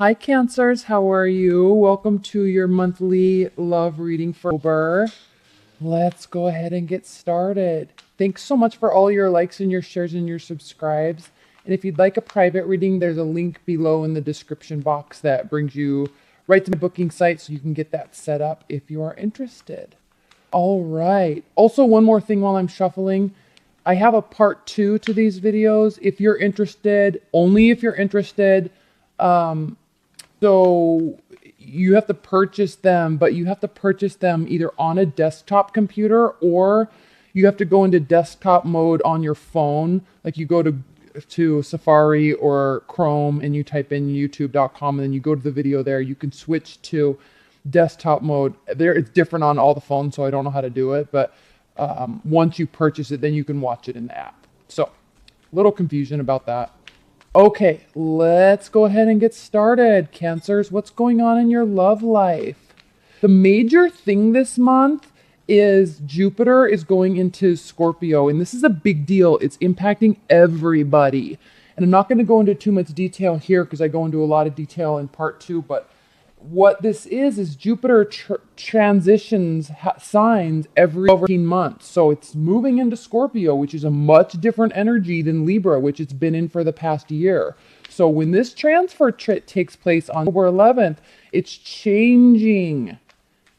Hi, Cancers. How are you? Welcome to your monthly love reading for October. Let's go ahead and get started. Thanks so much for all your likes and your shares and your subscribes. And if you'd like a private reading, there's a link below in the description box that brings you right to my booking site so you can get that set up if you are interested. All right. Also, one more thing while I'm shuffling. I have a part 2 to these videos. If you're interested, only if you're interested, so you have to purchase them, but you have to purchase them either on a desktop computer or you have to go into desktop mode on your phone. Like you go to Safari or Chrome and you type in youtube.com and then you go to the video there. You can switch to desktop mode. There, it's different on all the phones, so I don't know how to do it. But once you purchase it, then you can watch it in the app. So, little confusion about that. Okay, let's go ahead and get started. Cancers, what's going on in your love life? The major thing this month is Jupiter is going into Scorpio, and this is a big deal. It's impacting everybody. And I'm not going to go into too much detail here because I go into a lot of detail in part 2, but what this is Jupiter transitions signs every 18 months. So it's moving into Scorpio, which is a much different energy than Libra, which it's been in for the past year. So when this transfer takes place on October 11th, it's changing.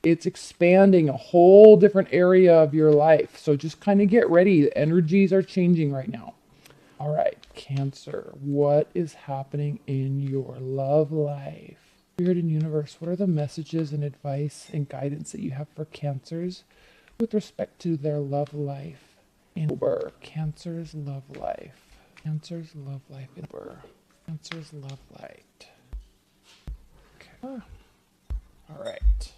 It's expanding a whole different area of your life. So just kind of get ready. The energies are changing right now. All right, Cancer, what is happening in your love life? Spirit and universe, what are the messages and advice and guidance that you have for Cancers with respect to their love life in October? Cancer's love life. Cancer's love life in October. Cancer's love light. Okay. All right.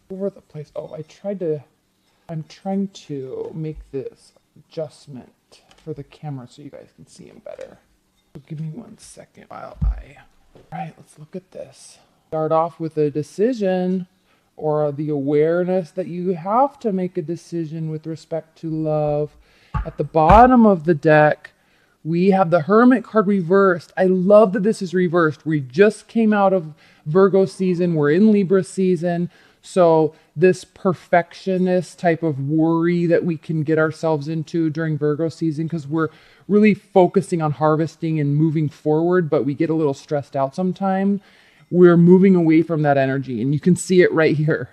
Over the place. Oh, I'm trying to make this adjustment for the camera so you guys can see him better. So give me 1 second while all right, let's look at this. Start off with a decision or the awareness that you have to make a decision with respect to love. At the bottom of the deck, we have the Hermit card reversed. I love that this is reversed. We just came out of Virgo season. We're in Libra season. So this perfectionist type of worry that we can get ourselves into during Virgo season, because we're really focusing on harvesting and moving forward, but we get a little stressed out sometimes. We're moving away from that energy, and you can see it right here,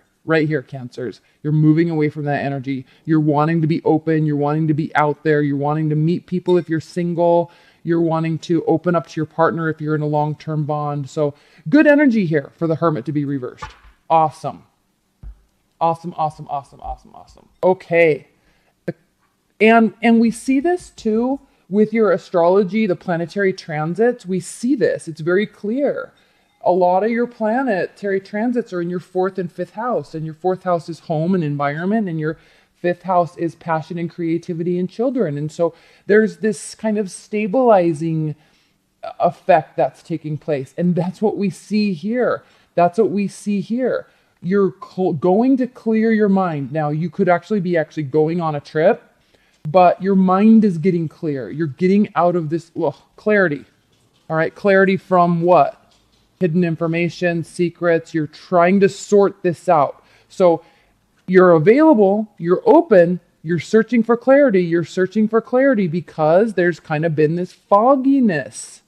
Cancers. You're moving away from that energy. You're wanting to be open. You're wanting to be out there. You're wanting to meet people if you're single. You're wanting to open up to your partner if you're in a long-term bond. So good energy here for the Hermit to be reversed. Awesome. Awesome. Okay. And we see this too with your astrology, the planetary transits. We see this. It's very clear. A lot of your planetary transits are in your 4th and 5th house, and your 4th house is home and environment, and your 5th house is passion and creativity and children. And so there's this kind of stabilizing effect that's taking place. And that's what we see here. You're going to clear your mind. Now, you could actually be going on a trip, but your mind is getting clear. You're getting out of this clarity. All right, clarity from what? Hidden information, secrets. You're trying to sort this out. So you're available, you're open, you're searching for clarity. You're searching for clarity because there's kind of been this fogginess.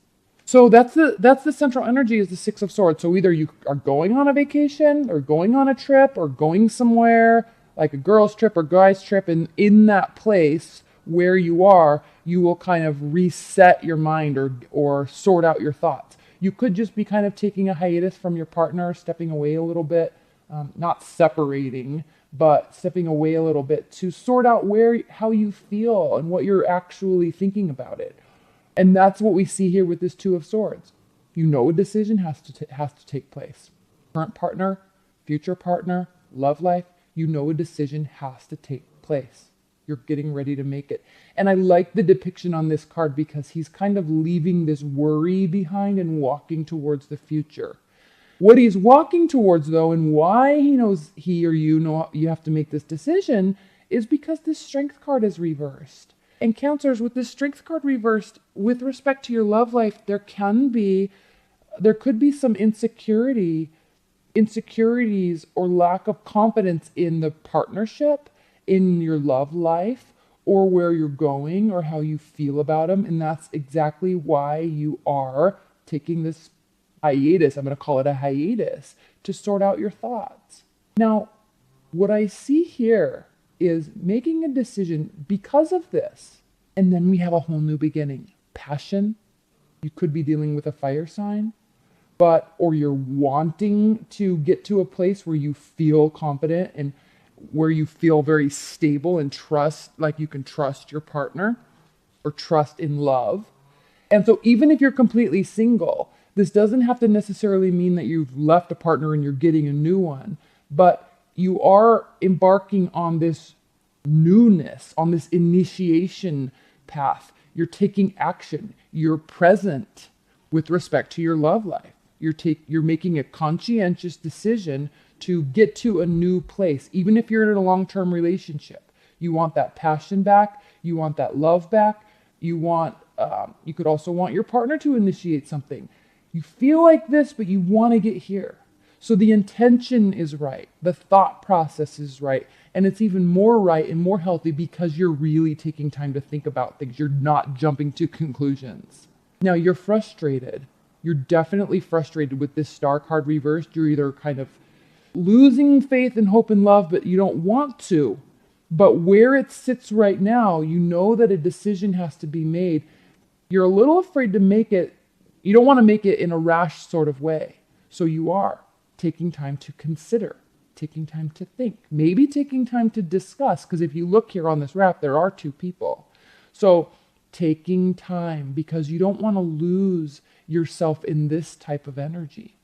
So that's the central energy, is the 6 of Swords. So either you are going on a vacation or going on a trip or going somewhere like a girl's trip or guy's trip, and in that place where you are, you will kind of reset your mind or sort out your thoughts. You could just be kind of taking a hiatus from your partner, stepping away a little bit, not separating, but stepping away a little bit to sort out how you feel and what you're actually thinking about it. And that's what we see here with this 2 of Swords. You know a decision has to take place. Current partner, future partner, love life, you know a decision has to take place. You're getting ready to make it. And I like the depiction on this card because he's kind of leaving this worry behind and walking towards the future. What he's walking towards, though, and why he knows he or you know you have to make this decision is because this Strength card is reversed. And Cancers, with this Strength card reversed, with respect to your love life, there can be there could be some insecurities or lack of confidence in the partnership, in your love life, or where you're going or how you feel about them. And that's exactly why you are taking this hiatus. I'm going to call it a hiatus to sort out your thoughts. Now, what I see here is making a decision because of this. And then we have a whole new beginning. Passion. You could be dealing with a fire sign, or you're wanting to get to a place where you feel confident and where you feel very stable and trust, like you can trust your partner or trust in love. And so even if you're completely single, this doesn't have to necessarily mean that you've left a partner and you're getting a new one, but you are embarking on this newness, on this initiation path. You're taking action. You're present with respect to your love life. You're making a conscientious decision to get to a new place, even if you're in a long-term relationship. You want that passion back. You want that love back. You could also want your partner to initiate something. You feel like this, but you want to get here. So the intention is right. The thought process is right. And it's even more right and more healthy because you're really taking time to think about things. You're not jumping to conclusions. Now, you're frustrated. You're definitely frustrated with this star card reversed. You're either kind of losing faith and hope and love, but you don't want to. But where it sits right now, you know that a decision has to be made. You're a little afraid to make it. You don't want to make it in a rash sort of way. So you are taking time to consider, taking time to think, maybe taking time to discuss. Because if you look here on this graph, there are two people. So taking time because you don't want to lose yourself in this type of energy.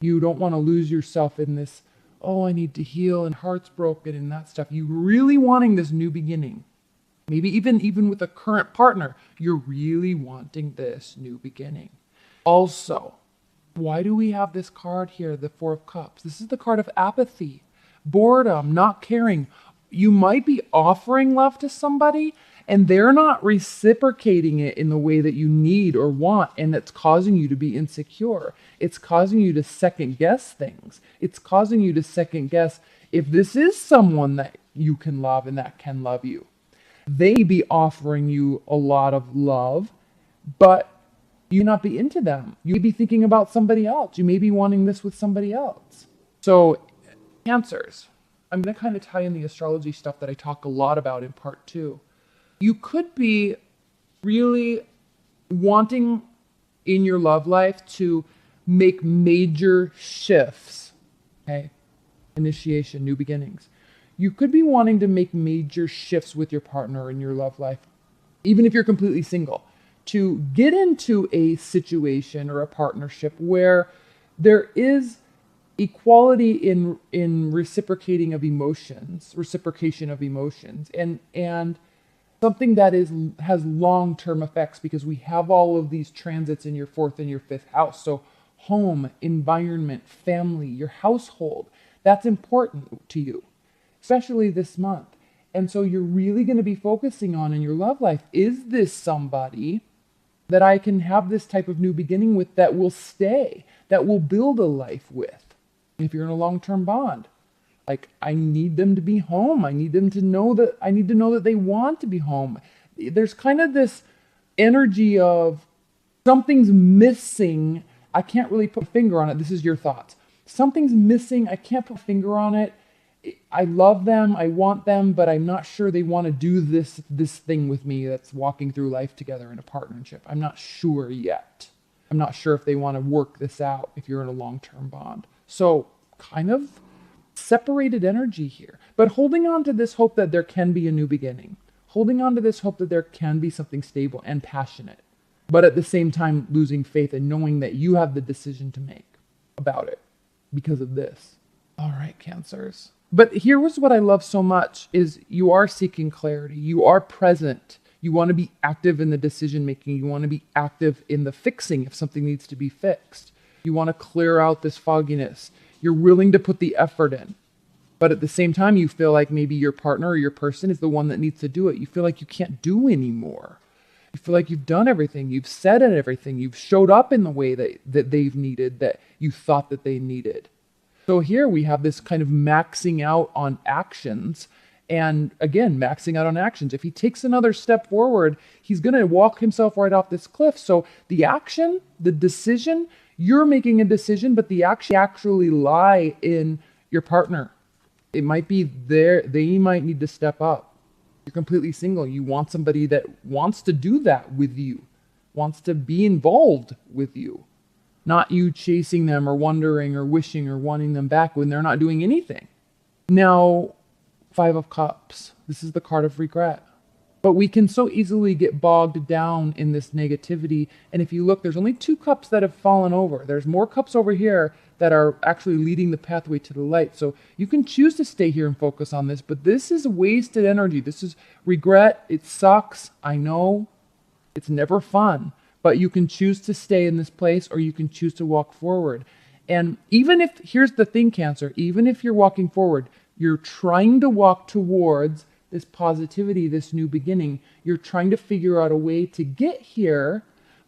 You don't want to lose yourself in this, oh, I need to heal and heart's broken and that stuff. You really wanting this new beginning. Maybe even with a current partner, you're really wanting this new beginning. Also, why do we have this card here, the Four of Cups? This is the card of apathy, boredom, not caring. You might be offering love to somebody and they're not reciprocating it in the way that you need or want, and it's causing you to be insecure. It's causing you to second guess things. It's causing you to second guess if this is someone that you can love and that can love you. They may be offering you a lot of love, but you may not be into them. You may be thinking about somebody else. You may be wanting this with somebody else. So, Cancers. I'm going to kind of tie in the astrology stuff that I talk a lot about in part 2. You could be really wanting in your love life to make major shifts. Okay? Initiation, new beginnings. You could be wanting to make major shifts with your partner in your love life, even if you're completely single, to get into a situation or a partnership where there is equality in reciprocation of emotions, and something that has long-term effects, because we have all of these transits in your 4th and your 5th house. So home, environment, family, your household, that's important to you, especially this month. And so you're really going to be focusing on in your love life, is this somebody that I can have this type of new beginning with, that will stay, that will build a life with? If you're in a long-term bond, like, I need them to be home. I need to know that they want to be home. There's kind of this energy of something's missing. I can't really put a finger on it. This is your thoughts. Something's missing. I can't put a finger on it. I love them. I want them, but I'm not sure they want to do this thing with me that's walking through life together in a partnership. I'm not sure yet. I'm not sure if they want to work this out if you're in a long-term bond. So kind of separated energy here, but holding on to this hope that there can be a new beginning, holding on to this hope that there can be something stable and passionate, but at the same time losing faith and knowing that you have the decision to make about it because of this. All right, Cancers. But here was what I love so much is you are seeking clarity. You are present. You want to be active in the decision making. You want to be active in the fixing if something needs to be fixed. You want to clear out this fogginess. You're willing to put the effort in. But at the same time, you feel like maybe your partner or your person is the one that needs to do it. You feel like you can't do anymore. You feel like you've done everything, you've said everything, you've showed up in the way that they've needed, that you thought that they needed. So here we have this kind of maxing out on actions. And again, maxing out on actions. If he takes another step forward, he's going to walk himself right off this cliff. So the action, the decision, you're making a decision, but the action actually lie in your partner. It might be there, they might need to step up. You're completely single. You want somebody that wants to do that with you, wants to be involved with you, not you chasing them or wondering or wishing or wanting them back when they're not doing anything. Now, 5 of Cups. This is the card of regret. But we can so easily get bogged down in this negativity. And if you look, there's only 2 cups that have fallen over. There's more cups over here that are actually leading the pathway to the light. So you can choose to stay here and focus on this, but this is wasted energy. This is regret. It sucks. I know. It's never fun. But you can choose to stay in this place or you can choose to walk forward. And even if, here's the thing, Cancer, even if you're walking forward, you're trying to walk towards this positivity, this new beginning. You're trying to figure out a way to get here,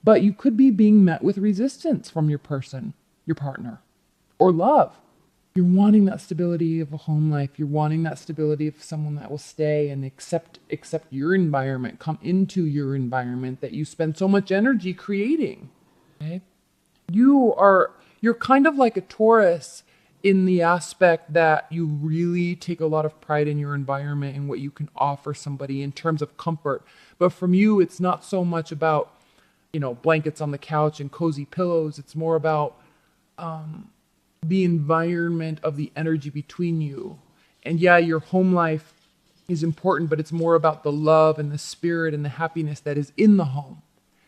but you could be being met with resistance from your person, your partner, or love. You're wanting that stability of a home life. You're wanting that stability of someone that will stay and accept your environment, come into your environment that you spend so much energy creating. Okay? You're kind of like a Taurus in the aspect that you really take a lot of pride in your environment and what you can offer somebody in terms of comfort. But from you, it's not so much about, blankets on the couch and cozy pillows. It's more about the environment of the energy between you. And yeah, your home life is important, but it's more about the love and the spirit and the happiness that is in the home,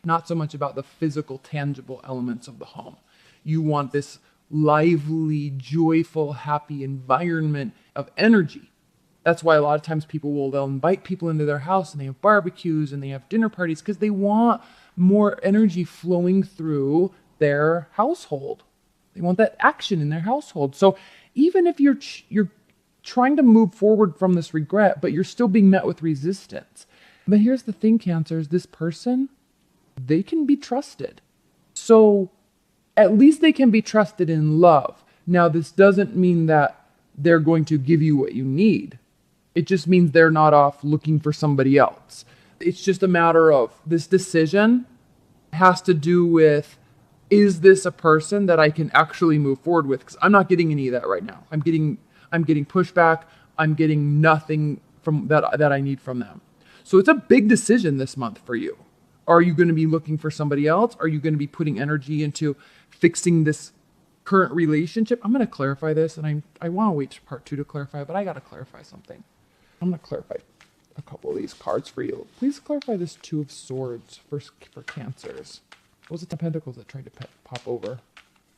not so much about the physical, tangible elements of the home. You want this lively, joyful, happy environment of energy. That's why a lot of times they'll invite people into their house and they have barbecues and they have dinner parties because they want more energy flowing through their household. They want that action in their household. So even if you're trying to move forward from this regret, but you're still being met with resistance. But here's the thing, Cancers, this person, they can be trusted. So at least they can be trusted in love. Now, this doesn't mean that they're going to give you what you need. It just means they're not off looking for somebody else. It's just a matter of this decision has to do with, is this a person that I can actually move forward with? Because I'm not getting any of that right now. I'm getting pushback. I'm getting nothing from that I need from them. So it's a big decision this month for you. Are you going to be looking for somebody else? Are you going to be putting energy into fixing this current relationship? I'm going to clarify this, and I want to wait to part 2 to clarify, but I got to clarify something. I'm going to clarify a couple of these cards for you. Please clarify this 2 of Swords for Cancers. What was it, 10 Pentacles that tried to pop over?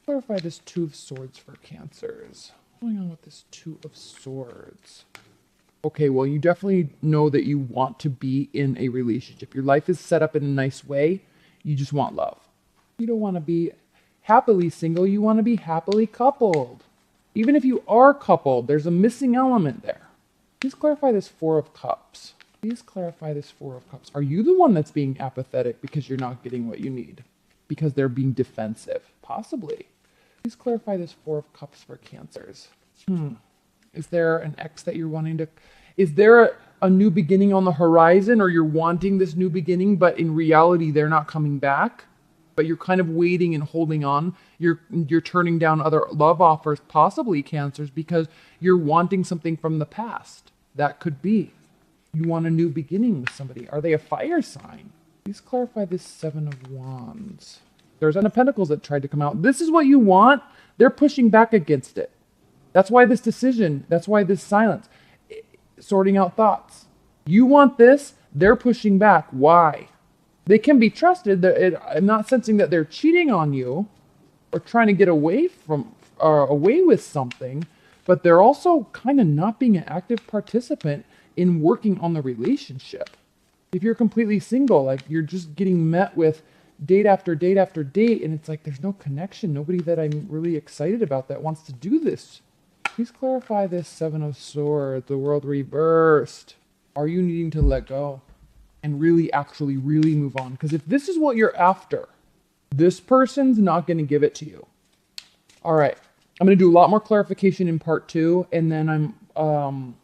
Clarify this 2 of Swords for Cancers. What's going on with this 2 of Swords? Okay, well, you definitely know that you want to be in a relationship. Your life is set up in a nice way. You just want love. You don't want to be happily single. You want to be happily coupled. Even if you are coupled, there's a missing element there. Please clarify this 4 of Cups. Please clarify this 4 of Cups. Are you the one that's being apathetic because you're not getting what you need? Because they're being defensive? Possibly. Please clarify this 4 of Cups for Cancers. Is there an ex that you're wanting to... Is there a new beginning on the horizon, or you're wanting this new beginning, but in reality, they're not coming back? But you're kind of waiting and holding on. You're turning down other love offers, possibly, Cancers, because you're wanting something from the past. That could be. You want a new beginning with somebody. Are they a fire sign? Please clarify this 7 of Wands. There's an of Pentacles that tried to come out. This is what you want. They're pushing back against it. That's why this decision, that's why this silence. Sorting out thoughts. You want this, they're pushing back. Why? They can be trusted. I'm not sensing that they're cheating on you or trying to get away with something, but they're also kind of not being an active participant in working on the relationship. If you're completely single, like you're just getting met with date after date after date, and it's like there's no connection, nobody that I'm really excited about that wants to do this. Please clarify this 7 of Swords, the World reversed. Are you needing to let go? and really actually really move on. Because if this is what you're after, this person's not going to give it to you. All right. I'm going to do a lot more clarification in part 2, and then I'm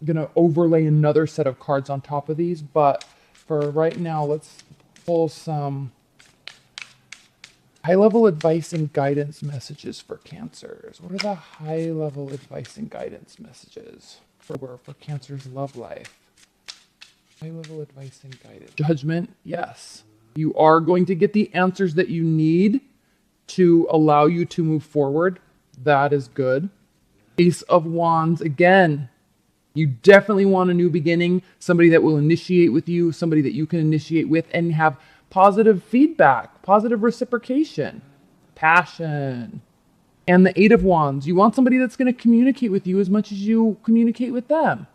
going to overlay another set of cards on top of these. But for right now, let's pull some high-level advice and guidance messages for Cancers. What are the high-level advice and guidance messages for Cancer's love life? High-level advice and guidance. Judgment, yes. You are going to get the answers that you need to allow you to move forward. That is good. Ace of Wands, again. You definitely want a new beginning, somebody that will initiate with you, somebody that you can initiate with and have positive feedback, positive reciprocation, passion. And the Eight of Wands, you want somebody that's going to communicate with you as much as you communicate with them.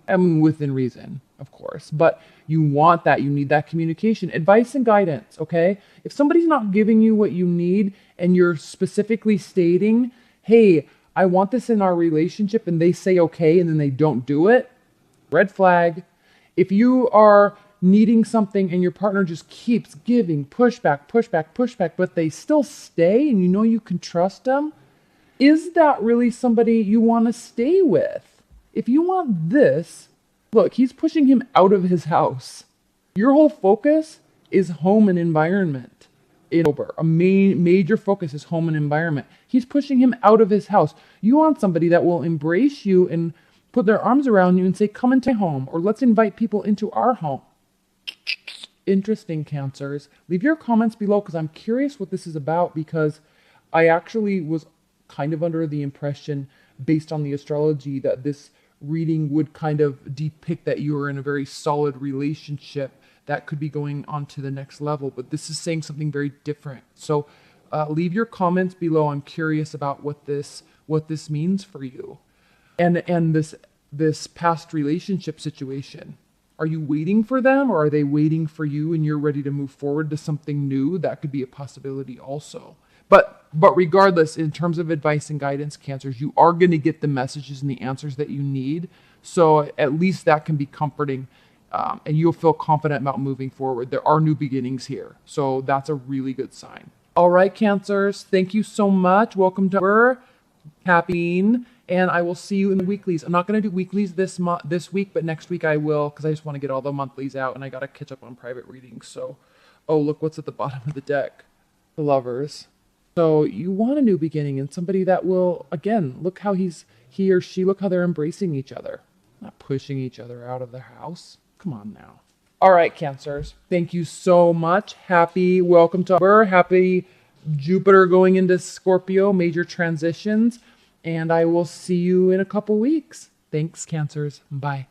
I mean, within reason, of course, but you want that. You need that communication, advice and guidance, okay? If somebody's not giving you what you need and you're specifically stating, hey, I want this in our relationship, and they say okay and then they don't do it, red flag. If you are needing something and your partner just keeps giving pushback, but they still stay and you know you can trust them, is that really somebody you want to stay with? If you want this, look, he's pushing him out of his house. Your whole focus is home and environment. A major focus is home and environment. He's pushing him out of his house. You want somebody that will embrace you and put their arms around you and say, come into my home, or let's invite people into our home. Interesting, Cancers. Leave your comments below because I'm curious what this is about, because I actually was kind of under the impression, based on the astrology, that this reading would kind of depict that you are in a very solid relationship that could be going on to the next level. But this is saying something very different. So leave your comments below. I'm curious about what this means for you. And this past relationship situation. Are you waiting for them, or are they waiting for you and you're ready to move forward to something new? That could be a possibility also. But regardless, in terms of advice and guidance, Cancers, you are going to get the messages and the answers that you need. So at least that can be comforting, and you'll feel confident about moving forward. There are new beginnings here. So that's a really good sign. All right, Cancers, thank you so much. Welcome to our Happy, and I will see you in the weeklies. I'm not going to do weeklies this week, but next week I will, because I just want to get all the monthlies out, and I got to catch up on private readings. So, oh, look what's at the bottom of the deck. The Lovers. So you want a new beginning and somebody that will, again, look how he or she, look how they're embracing each other. Not pushing each other out of the house. Come on now. All right, Cancers. Thank you so much. Welcome to happy Jupiter going into Scorpio, major transitions. And I will see you in a couple weeks. Thanks, Cancers. Bye.